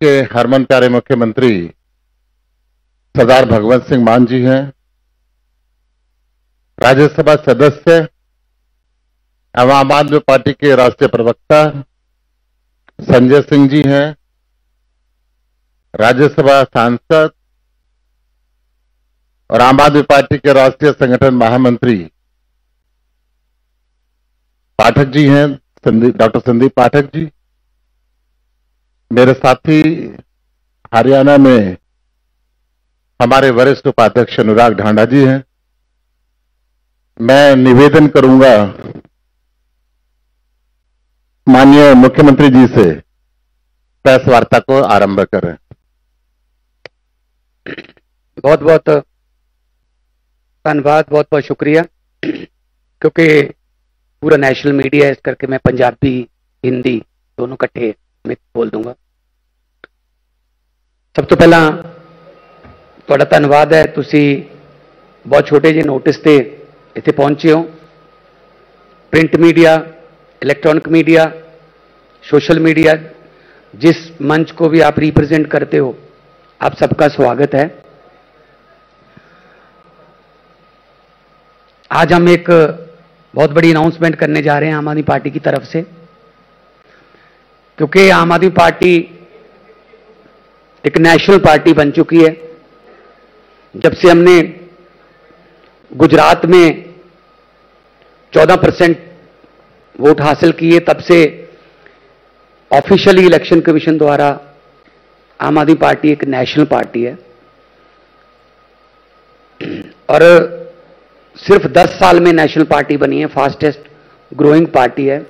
के हरमन प्यारे मुख्यमंत्री सरदार भगवंत सिंह मान जी हैं, राज्यसभा सदस्य एवं आम आदमी पार्टी के राष्ट्रीय प्रवक्ता संजय सिंह जी हैं, राज्यसभा सांसद और आम आदमी पार्टी के राष्ट्रीय संगठन महामंत्री पाठक जी हैं, डॉक्टर संदीप पाठक जी। मेरे साथी हरियाणा में हमारे वरिष्ठ उपाध्यक्ष अनुराग ढांडा जी हैं। मैं निवेदन करूंगा माननीय मुख्यमंत्री जी से प्रेस वार्ता को आरंभ करें। बहुत बहुत धन्यवाद, बहुत बहुत शुक्रिया। क्योंकि पूरा नेशनल मीडिया है, इस करके मैं पंजाबी हिंदी दोनों इकट्ठे में बोल दूंगा। सब तो पहला ਤੁਹਾਡਾ ਧੰਨਵਾਦ है, ਤੁਸੀਂ बहुत छोटे ਜਿਹੇ नोटिस ਤੇ ਇੱਥੇ पहुंचे हो। Print media, electronic media, social media, जिस मंच को भी आप रिप्रेजेंट करते हो, आप सबका स्वागत है। आज हम एक बहुत बड़ी अनाउंसमेंट करने जा रहे हैं आम आदमी पार्टी की तरफ से, क्योंकि आम आदमी पार्टी एक नेशनल पार्टी बन चुकी है। जब से हमने गुजरात में 14% वोट हासिल किए, तब से ऑफिशियली इलेक्शन कमीशन द्वारा आम आदमी पार्टी एक नेशनल पार्टी है। और सिर्फ 10 साल में नेशनल पार्टी बनी है, फास्टेस्ट ग्रोइंग पार्टी है।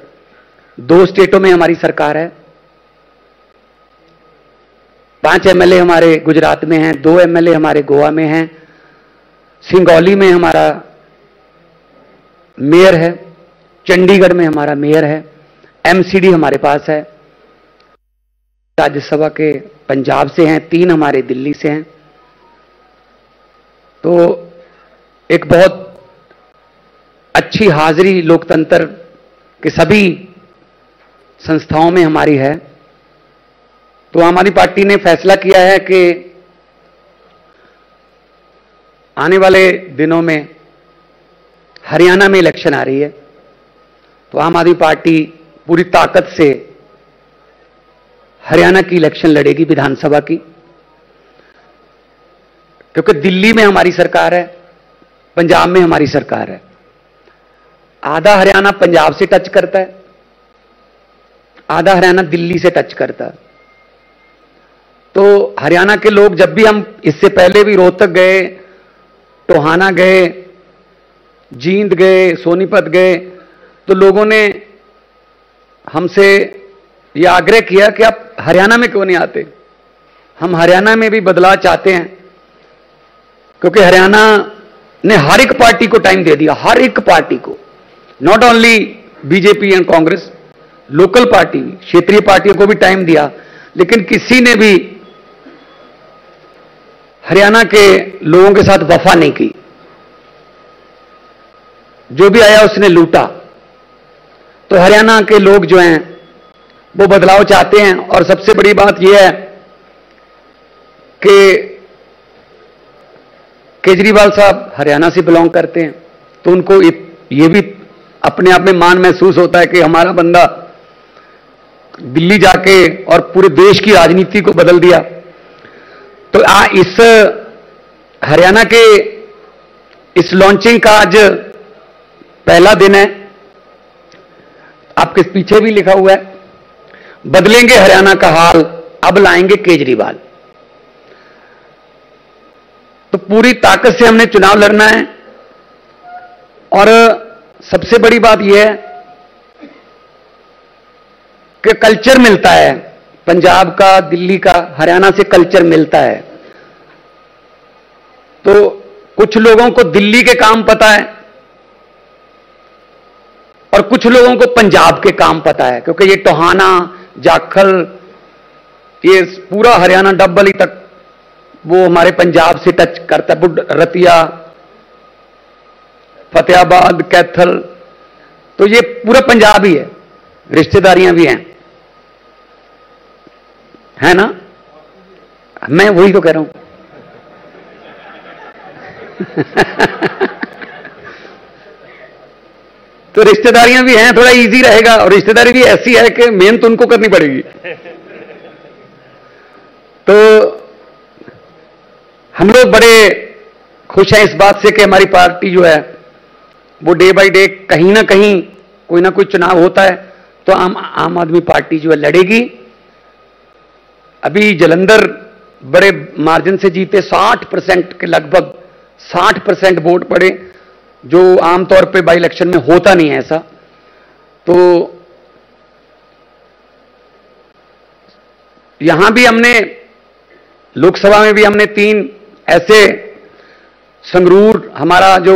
2 स्टेटों में हमारी सरकार है, 5 एमएलए हमारे गुजरात में हैं, 2 एमएलए हमारे गोवा में हैं, सिंगौली में हमारा मेयर है, चंडीगढ़ में हमारा मेयर है, एमसीडी हमारे पास है। राज्यसभा के पंजाब से हैं, 3 हमारे दिल्ली से हैं। तो एक बहुत अच्छी हाजिरी लोकतंत्र के सभी संस्थाओं में हमारी है। तो आम आदमी पार्टी ने फैसला किया है कि आने वाले दिनों में हरियाणा में इलेक्शन आ रही है, तो आम आदमी पार्टी पूरी ताकत से हरियाणा की इलेक्शन लड़ेगी, विधानसभा की। क्योंकि दिल्ली में हमारी सरकार है, पंजाब में हमारी सरकार है। आधा हरियाणा पंजाब से टच करता है, आधा हरियाणा दिल्ली से टच करता है। तो हरियाणा के लोग, जब भी हम इससे पहले भी रोहतक गए, टोहाना गए, जींद गए, सोनीपत गए, तो लोगों ने हमसे यह आग्रह किया कि आप हरियाणा में क्यों नहीं आते। हम हरियाणा में भी बदलाव चाहते हैं, क्योंकि हरियाणा ने हर एक पार्टी को टाइम दे दिया, हर एक पार्टी को, not only BJP and Congress, local party, क्षेत्रीय पार्टियों को भी टाइम दिया, लेकिन किसी ने भी हरियाणा के लोगों के साथ वफा नहीं की। जो भी आया उसने लूटा। तो हरियाणा के लोग जो हैं वो बदलाव चाहते हैं। और सबसे बड़ी बात यह है कि केजरीवाल साहब हरियाणा से बिलोंग करते हैं, तो उनको ये भी अपने आप में मान महसूस होता है कि हमारा बंदा दिल्ली जाके और पूरे देश की राजनीति को बदल दिया। तो इस हरियाणा के इस लॉन्चिंग का आज पहला दिन है। आपके पीछे भी लिखा हुआ है, बदलेंगे हरियाणा का हाल, अब लाएंगे केजरीवाल। तो पूरी ताकत से हमने चुनाव लड़ना है। और सबसे बड़ी बात यह है कि कल्चर मिलता है, पंजाब का, दिल्ली का, हरियाणा से कल्चर मिलता है। तो कुछ लोगों को दिल्ली के काम पता है और कुछ लोगों को पंजाब के काम पता है, क्योंकि ये टोहाना, जाखल, ये पूरा हरियाणा डब्बली तक वो हमारे पंजाब से टच करता है। रतिया, फतेहाबाद, कैथल, तो ये पूरा पंजाब ही है, रिश्तेदारियां भी हैं, है ना। मैं वही तो कह रहा हूं। तो रिश्तेदारियां भी हैं, थोड़ा इजी रहेगा, और रिश्तेदारी भी ऐसी है कि मेहनत उनको करनी पड़ेगी। तो हम लोग बड़े खुश हैं इस बात से कि हमारी पार्टी जो है वो डे बाय डे कहीं ना कहीं कोई ना कोई चुनाव होता है तो आम आदमी पार्टी जो है लड़ेगी। अभी जलंधर बड़े मार्जिन से जीते, 60% के लगभग 60% वोट पड़े, जो आमतौर पे बाई इलेक्शन में होता नहीं है ऐसा। तो यहां भी हमने, लोकसभा में भी हमने 3 ऐसे, संगरूर हमारा जो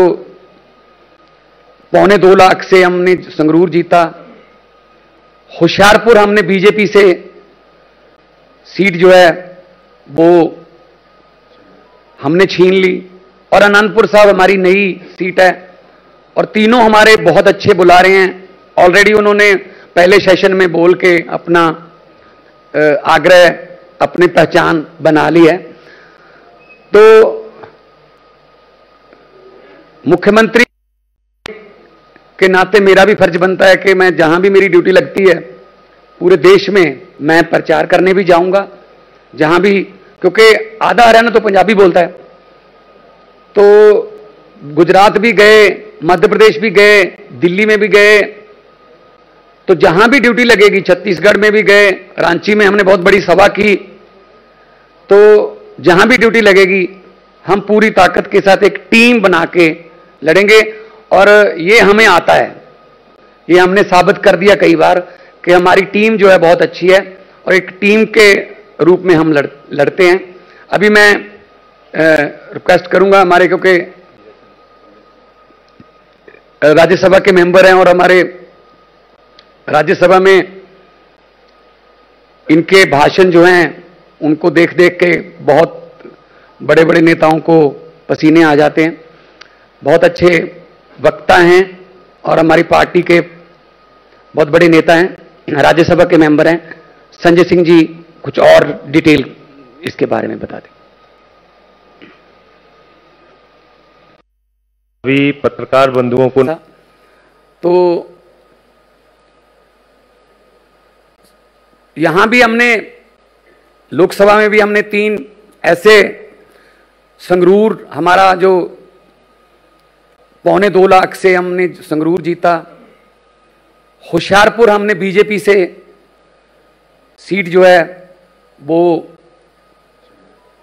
2.25 लाख से हमने संगरूर जीता, होशियारपुर हमने बीजेपी से सीट जो है वो हमने छीन ली, और अनंतपुर साहब हमारी नई सीट है, और तीनों हमारे बहुत अच्छे बुला रहे हैं। ऑलरेडी उन्होंने पहले सेशन में बोल के अपना आग्रह, अपनी पहचान बना ली है। तो मुख्यमंत्री के नाते मेरा भी फर्ज बनता है कि मैं जहां भी मेरी ड्यूटी लगती है पूरे देश में मैं प्रचार करने भी जाऊंगा, जहां भी, क्योंकि आधा हरियाणा तो पंजाबी बोलता है। तो गुजरात भी गए, मध्य प्रदेश भी गए, दिल्ली में भी गए, तो जहां भी ड्यूटी लगेगी, छत्तीसगढ़ में भी गए, रांची में हमने बहुत बड़ी सभा की, तो जहां भी ड्यूटी लगेगी हम पूरी ताकत के साथ एक टीम बना के लड़ेंगे। और ये हमें आता है, ये हमने साबित कर दिया कई बार कि हमारी टीम जो है बहुत अच्छी है, और एक टीम के रूप में हम लड़ते हैं। अभी मैं रिक्वेस्ट करूंगा हमारे, क्योंकि राज्यसभा के मेंबर हैं और हमारे राज्यसभा में इनके भाषण जो हैं उनको देख देख के बहुत बड़े बड़े नेताओं को पसीने आ जाते हैं। बहुत अच्छे वक्ता हैं और हमारी पार्टी के बहुत बड़े नेता हैं, राज्यसभा के मेंबर हैं। संजय सिंह जी कुछ और डिटेल इसके बारे में बता दें। सभी पत्रकार बंधुओं को तो यहां भी हमने, लोकसभा में भी हमने 3 ऐसे, संगरूर हमारा जो 2.25 लाख से हमने संगरूर जीता, होशियारपुर हमने बीजेपी से सीट जो है वो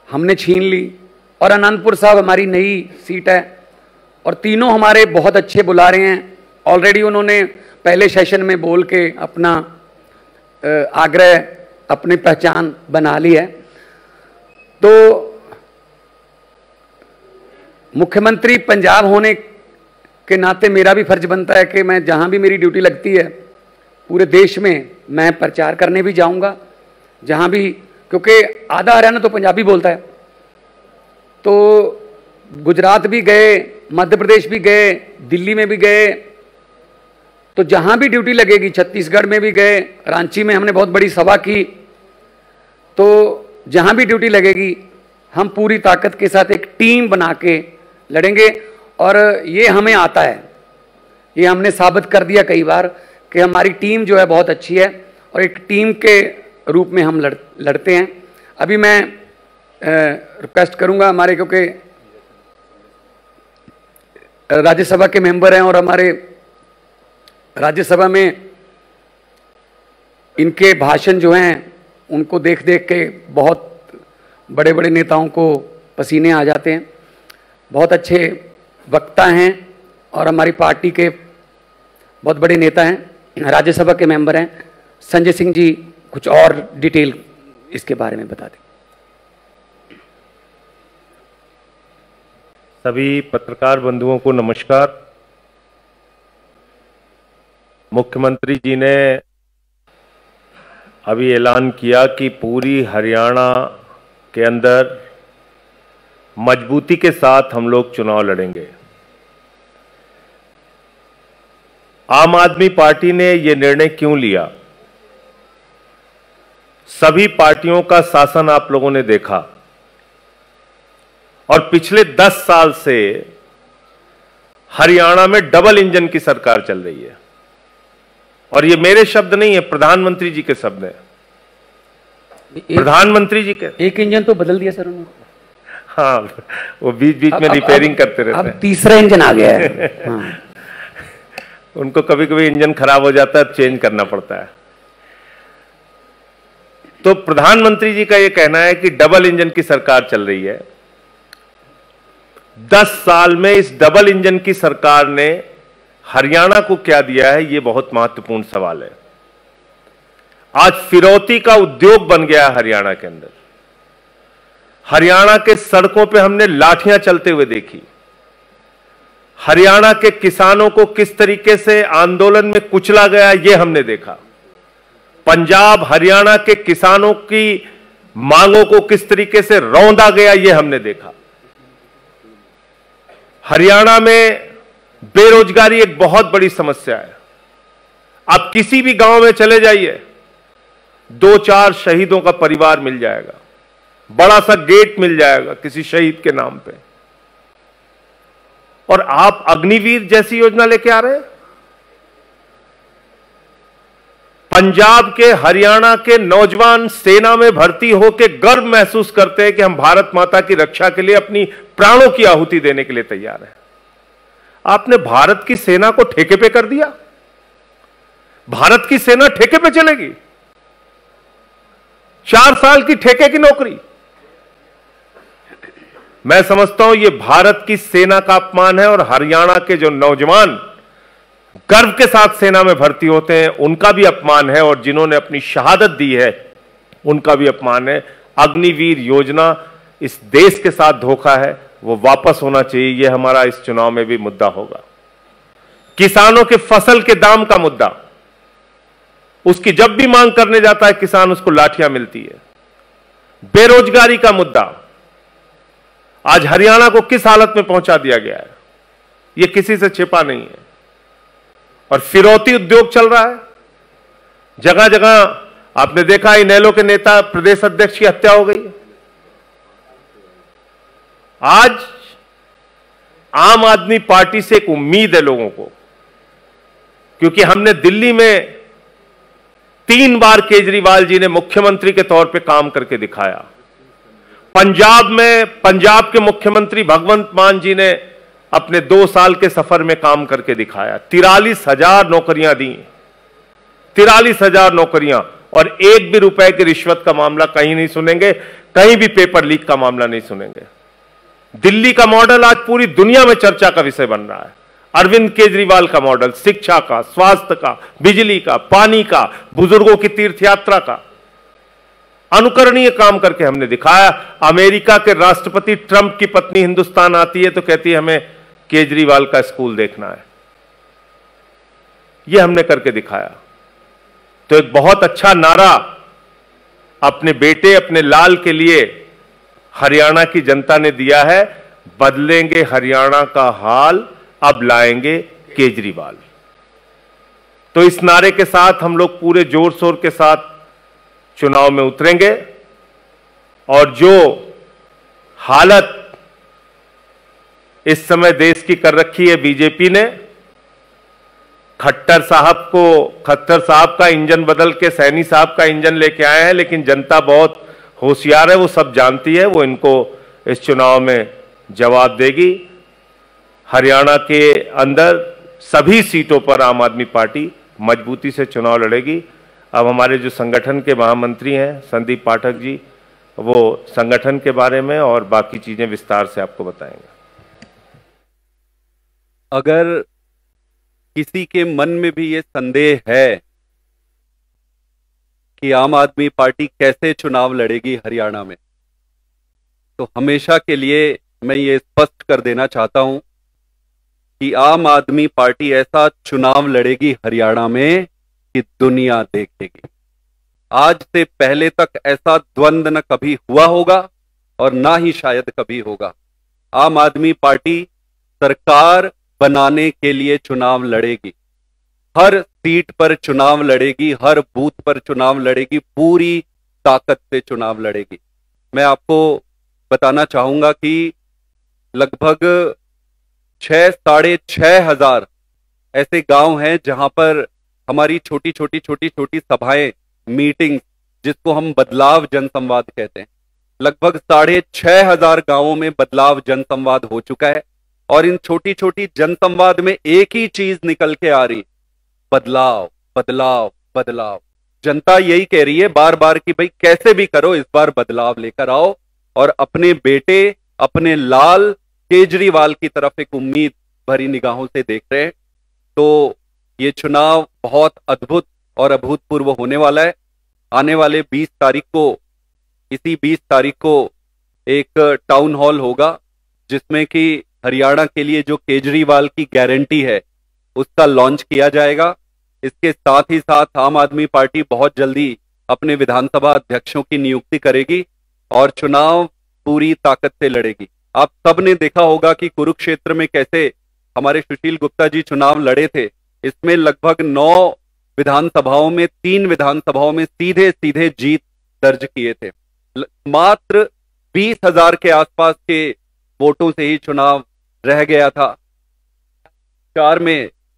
हमने छीन ली, और अनंतपुर साहब हमारी नई सीट है, और तीनों हमारे बहुत अच्छे बुला रहे हैं। ऑलरेडी उन्होंने पहले सेशन में बोल के अपना आग्रह, अपनी पहचान बना ली है। तो मुख्यमंत्री पंजाब होने के नाते मेरा भी फर्ज बनता है कि मैं जहां भी मेरी ड्यूटी लगती है पूरे देश में मैं प्रचार करने भी जाऊंगा, जहां भी, क्योंकि आधा हरियाणा तो पंजाबी बोलता है। तो गुजरात भी गए, मध्य प्रदेश भी गए, दिल्ली में भी गए, तो जहां भी ड्यूटी लगेगी, छत्तीसगढ़ में भी गए, रांची में हमने बहुत बड़ी सभा की, तो जहां भी ड्यूटी लगेगी हम पूरी ताकत के साथ एक टीम बना के लड़ेंगे। और ये हमें आता है, ये हमने साबित कर दिया कई बार कि हमारी टीम जो है बहुत अच्छी है, और एक टीम के रूप में हम लड़ते हैं। अभी मैं रिक्वेस्ट करूंगा हमारे, क्योंकि राज्यसभा के मेंबर हैं और हमारे राज्यसभा में इनके भाषण जो हैं उनको देख देख के बहुत बड़े बड़े नेताओं को पसीने आ जाते हैं। बहुत अच्छे वक्ता हैं और हमारी पार्टी के बहुत बड़े नेता हैं, राज्यसभा के मेंबर हैं। संजय सिंह जी कुछ और डिटेल इसके बारे में बता दें। सभी पत्रकार बंधुओं को नमस्कार। मुख्यमंत्री जी ने अभी ऐलान किया कि पूरी हरियाणा के अंदर मजबूती के साथ हम लोग चुनाव लड़ेंगे। आम आदमी पार्टी ने यह निर्णय क्यों लिया? सभी पार्टियों का शासन आप लोगों ने देखा, और पिछले 10 साल से हरियाणा में डबल इंजन की सरकार चल रही है। और ये मेरे शब्द नहीं है, प्रधानमंत्री जी के शब्द हैं। प्रधानमंत्री जी के एक इंजन तो बदल दिया सर उन्होंने। हाँ, वो बीच बीच में रिपेयरिंग करते रहते हैं। अब तीसरा इंजन आ गया है। हाँ। उनको कभी कभी इंजन खराब हो जाता है, चेंज करना पड़ता है। तो प्रधानमंत्री जी का यह कहना है कि डबल इंजन की सरकार चल रही है। 10 साल में इस डबल इंजन की सरकार ने हरियाणा को क्या दिया है, यह बहुत महत्वपूर्ण सवाल है। आज फिरौती का उद्योग बन गया है हरियाणा के अंदर। हरियाणा के सड़कों पे हमने लाठियां चलते हुए देखी। हरियाणा के किसानों को किस तरीके से आंदोलन में कुचला गया, यह हमने देखा। पंजाब हरियाणा के किसानों की मांगों को किस तरीके से रौंदा गया, यह हमने देखा। हरियाणा में बेरोजगारी एक बहुत बड़ी समस्या है। आप किसी भी गांव में चले जाइए, 2-4 शहीदों का परिवार मिल जाएगा, बड़ा सा गेट मिल जाएगा किसी शहीद के नाम पे। और आप अग्निवीर जैसी योजना लेके आ रहे हैं। पंजाब के हरियाणा के नौजवान सेना में भर्ती होकर गर्व महसूस करते हैं कि हम भारत माता की रक्षा के लिए अपनी प्राणों की आहुति देने के लिए तैयार हैं। आपने भारत की सेना को ठेके पे कर दिया। भारत की सेना ठेके पे चलेगी। 4 साल की ठेके की नौकरी। मैं समझता हूं यह भारत की सेना का अपमान है और हरियाणा के जो नौजवान गर्व के साथ सेना में भर्ती होते हैं उनका भी अपमान है, और जिन्होंने अपनी शहादत दी है उनका भी अपमान है। अग्निवीर योजना इस देश के साथ धोखा है, वो वापस होना चाहिए। यह हमारा इस चुनाव में भी मुद्दा होगा। किसानों के फसल के दाम का मुद्दा, उसकी जब भी मांग करने जाता है किसान, उसको लाठियां मिलती है। बेरोजगारी का मुद्दा, आज हरियाणा को किस हालत में पहुंचा दिया गया है, यह किसी से छिपा नहीं है। और फिरौती उद्योग चल रहा है जगह जगह। आपने देखा इनेलो के नेता प्रदेश अध्यक्ष की हत्या हो गई। आज आम आदमी पार्टी से एक उम्मीद है लोगों को, क्योंकि हमने दिल्ली में 3 बार केजरीवाल जी ने मुख्यमंत्री के तौर पे काम करके दिखाया। पंजाब में पंजाब के मुख्यमंत्री भगवंत मान जी ने अपने 2 साल के सफर में काम करके दिखाया। 43,000 नौकरियां दी, 43,000 नौकरियां, और एक भी रुपए की रिश्वत का मामला कहीं नहीं सुनेंगे, कहीं भी पेपर लीक का मामला नहीं सुनेंगे। दिल्ली का मॉडल आज पूरी दुनिया में चर्चा का विषय बन रहा है। अरविंद केजरीवाल का मॉडल, शिक्षा का, स्वास्थ्य का, बिजली का, पानी का, बुजुर्गों की तीर्थ यात्रा का, अनुकरणीय काम करके हमने दिखाया। अमेरिका के राष्ट्रपति ट्रंप की पत्नी हिंदुस्तान आती है तो कहती है हमें केजरीवाल का स्कूल देखना है। यह हमने करके दिखाया। तो एक बहुत अच्छा नारा अपने बेटे, अपने लाल के लिए हरियाणा की जनता ने दिया है, बदलेंगे हरियाणा का हाल, अब लाएंगे केजरीवाल। तो इस नारे के साथ हम लोग पूरे जोर शोर के साथ चुनाव में उतरेंगे। और जो हालत इस समय देश की कर रखी है बीजेपी ने, खट्टर साहब का इंजन बदल के सैनी साहब का इंजन लेके आए हैं, लेकिन जनता बहुत होशियार है, वो सब जानती है, वो इनको इस चुनाव में जवाब देगी। हरियाणा के अंदर सभी सीटों पर आम आदमी पार्टी मजबूती से चुनाव लड़ेगी। अब हमारे जो संगठन के महामंत्री हैं संदीप पाठक जी, वो संगठन के बारे में और बाकी चीजें विस्तार से आपको बताएंगे। अगर किसी के मन में भी ये संदेह है कि आम आदमी पार्टी कैसे चुनाव लड़ेगी हरियाणा में, तो हमेशा के लिए मैं ये स्पष्ट कर देना चाहता हूं कि आम आदमी पार्टी ऐसा चुनाव लड़ेगी हरियाणा में कि दुनिया देखेगी। आज से पहले तक ऐसा द्वंद्व न कभी हुआ होगा और ना ही शायद कभी होगा। आम आदमी पार्टी सरकार बनाने के लिए चुनाव लड़ेगी, हर सीट पर चुनाव लड़ेगी, हर बूथ पर चुनाव लड़ेगी, पूरी ताकत से चुनाव लड़ेगी। मैं आपको बताना चाहूंगा कि लगभग 6,500 ऐसे गांव हैं जहां पर हमारी छोटी छोटी सभाएं, मीटिंग्स, जिसको हम बदलाव जनसंवाद कहते हैं, लगभग 6,500 गांवों में बदलाव जनसंवाद हो चुका है। और इन छोटी छोटी जनसंवाद में एक ही चीज निकल के आ रही, बदलाव बदलाव बदलाव। जनता यही कह रही है बार बार कि भाई कैसे भी करो इस बार बदलाव लेकर आओ, और अपने बेटे, अपने लाल केजरीवाल की तरफ एक उम्मीद भरी निगाहों से देख रहे हैं। तो ये चुनाव बहुत अद्भुत और अभूतपूर्व होने वाला है। आने वाले 20 तारीख को, इसी 20 तारीख को एक टाउन हॉल होगा जिसमें कि हरियाणा के लिए जो केजरीवाल की गारंटी है उसका लॉन्च किया जाएगा। इसके साथ ही साथ आम आदमी पार्टी बहुत जल्दी अपने विधानसभा अध्यक्षों की नियुक्ति करेगी और चुनाव पूरी ताकत से लड़ेगी। आप सब ने देखा होगा कि कुरुक्षेत्र में कैसे हमारे सुशील गुप्ता जी चुनाव लड़े थे। इसमें लगभग 9 विधानसभाओं में 3 विधानसभाओं में सीधे सीधे जीत दर्ज किए थे। मात्र 20,000 के आसपास के वोटों से ही चुनाव रह गया था।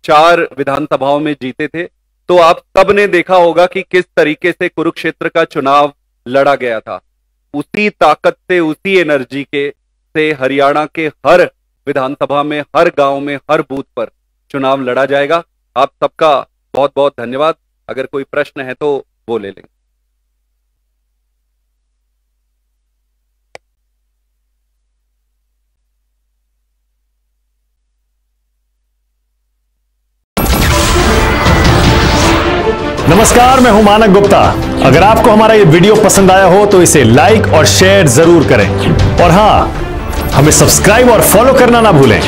4 विधानसभाओं में जीते थे। तो आप सब ने देखा होगा कि किस तरीके से कुरुक्षेत्र का चुनाव लड़ा गया था। उसी ताकत से, उसी एनर्जी से हरियाणा के हर विधानसभा में, हर गांव में, हर बूथ पर चुनाव लड़ा जाएगा। आप सबका बहुत बहुत धन्यवाद। अगर कोई प्रश्न है तो वो ले लेंगे। नमस्कार, मैं हूं मानक गुप्ता। अगर आपको हमारा ये वीडियो पसंद आया हो तो इसे लाइक और शेयर जरूर करें, और हां, हमें सब्सक्राइब और फॉलो करना ना भूलें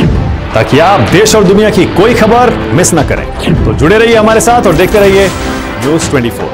ताकि आप देश और दुनिया की कोई खबर मिस ना करें। तो जुड़े रहिए हमारे साथ और देखते रहिए न्यूज़ 24।